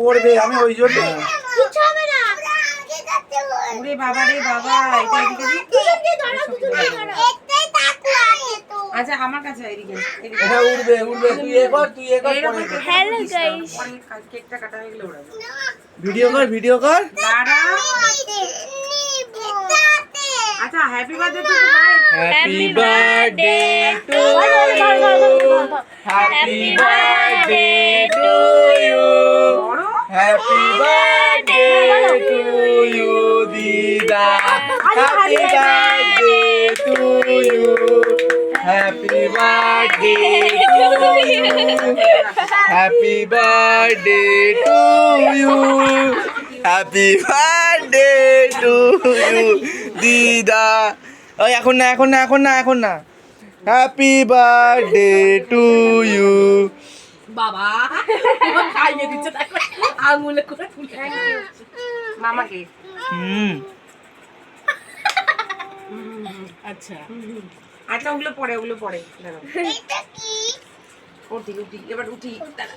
পড়বে, আমি ওই জন্য কিছু হবে না। ওরে বাবা রে বাবা, এটা এদিকে দিই। আচ্ছা আমার কাছে এদিকে এটা উড়বে উড়বে, তুই এ কর এইরকম পরে কর। Hello guys. পরে কেকটা কাটা হয়ে গেলে ওড়াবে। ভিডিও কর দাঁড়া। আচ্ছা হ্যাপি বার্থডে টু ভাই। Happy birthday to happy birthday to you বড় হ্যাপি বার্থডে টু ইউ দিদা happy birthday to you happy birthday to you happy birthday to you happy birthday to you দিদা। ওই এখন না হ্যাপি বার্থডে টু ইউ। বাবা খাইয়ে দিচ্ছে তাকে আঙুলে করে তুলে মামাকে। আচ্ছা আচ্ছা ওগুলো পরে দাঁড়াও। উঠি এবার উঠি দাঁড়া।